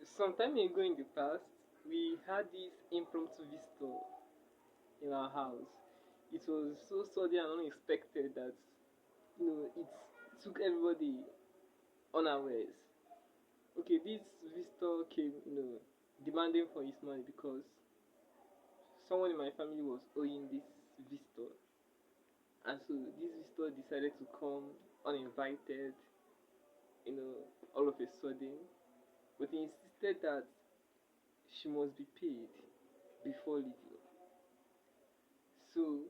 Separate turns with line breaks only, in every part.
Some time ago in the past, we had this impromptu visitor in our house. It was so sudden and unexpected that it took everybody unawares. Okay, this visitor came, demanding for his money because someone in my family was owing this visitor, and so this visitor decided to come uninvited, all of a sudden. But he insisted that she must be paid before leaving. So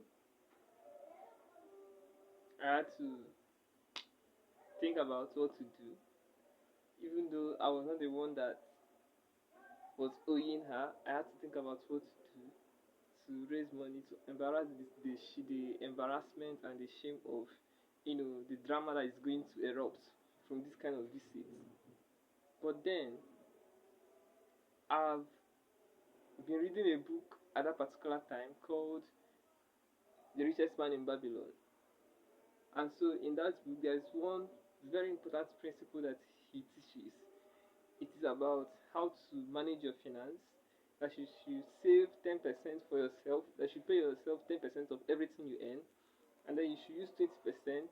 I had to think about what to do, even though I was not the one that was owing her. I had to think about what to do to raise money to embarrass the embarrassment and the shame of the drama that is going to erupt from this kind of visit. But then I've been reading a book at that particular time called The Richest Man in Babylon. And so in that book there is one very important principle that he teaches. It is about how to manage your finance. That you should save 10% for yourself. That you pay yourself 10% of everything you earn, and then you should use 20%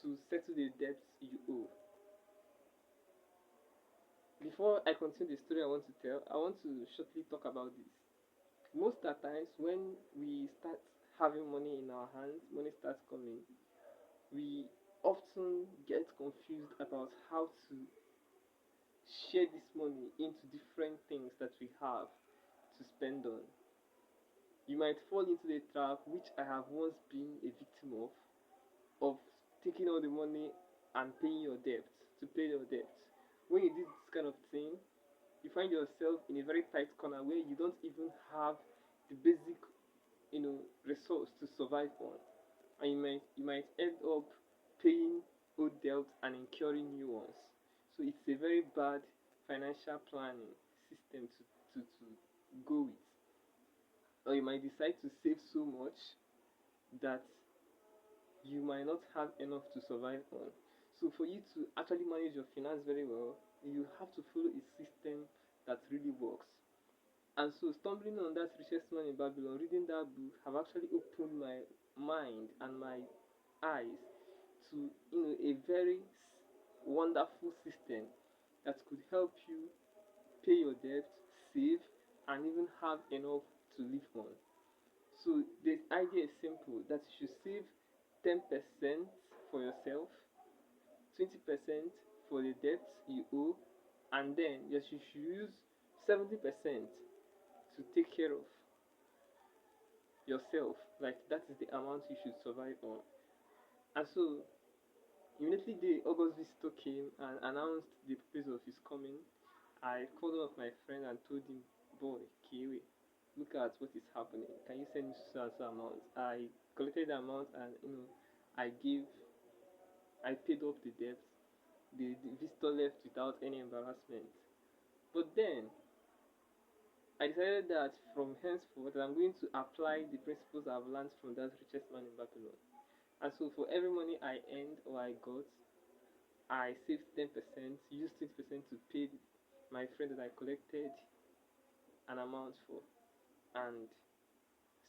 to settle the debts you owe. Before I continue the story I want to tell, I want to shortly talk about this. Most of the times when we start having money in our hands, money starts coming, we often get confused about how to share this money into different things that we have to spend on. You might fall into the trap which I have once been a victim of taking all the money and paying your debt to pay your debt. When you do this kind of thing, you find yourself in a very tight corner where you don't even have the basic, resource to survive on, and you might end up paying old debts and incurring new ones. So it's a very bad financial planning system to go with. Or you might decide to save so much that you might not have enough to survive on. So for you to actually manage your finance very well, you have to follow a system that really works. And so stumbling on that richest man in Babylon, reading that book have actually opened my mind and my eyes to a very wonderful system that could help you pay your debt, save, and even have enough to live on. So the idea is simple that you should save 10% for yourself, 20% for the debt you owe, and then yes, you should use 70% to take care of yourself. Like that is the amount you should survive on. And so immediately the August visitor came and announced the purpose of his coming. I called one of my friends and told him, boy, Kiwi, look at what is happening. Can you send me so and so amount? I collected the amount and I gave I paid up the debt. The visitor left without any embarrassment. But then I decided that from henceforth I'm going to apply the principles I've learned from that richest man in Babylon. And so for every money I earned or I got, I saved 10%, used 20% to pay my friend that I collected an amount for, and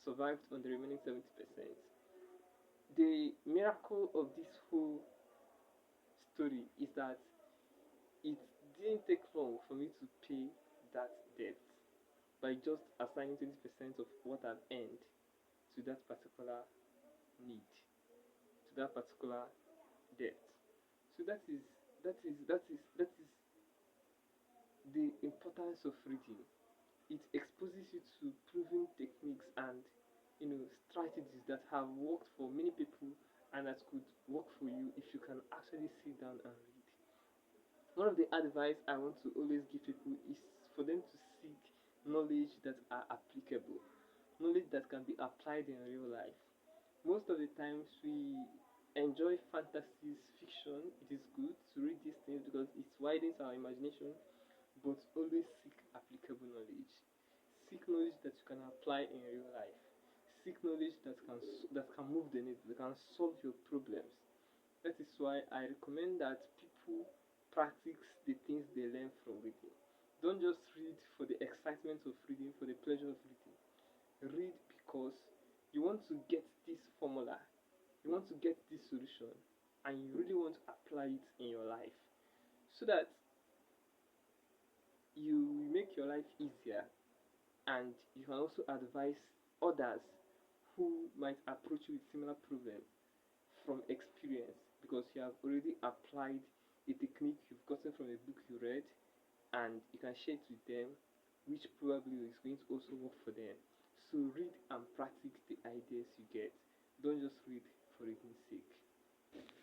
survived on the remaining 70%. The miracle of this whole story is that it didn't take long for me to pay that debt by just assigning 20% of what I've earned to that particular need, to that particular debt. So that is the importance of reading. It exposes you to proven techniques and strategies that have worked for many people and that could work for you if you can actually sit down and read. One of the advice I want to always give people is for them to seek knowledge that are applicable, knowledge that can be applied in real life. Most of the times we enjoy fantasies, fiction. It is good to read these things because it widens our imagination, but always seek applicable knowledge. Seek knowledge that you can apply in real life. Seek knowledge that can move the needle, that can solve your problems. That is why I recommend that people practice the things they learn from reading. Don't just read for the excitement of reading, for the pleasure of reading. Read because you want to get this formula, you want to get this solution, and you really want to apply it in your life so that you make your life easier, and you can also advise others who might approach you with similar problems from experience, because you have already applied a technique you've gotten from a book you read, and you can share it with them, which probably is going to also work for them. So read and practice the ideas you get. Don't just read for reading's sake.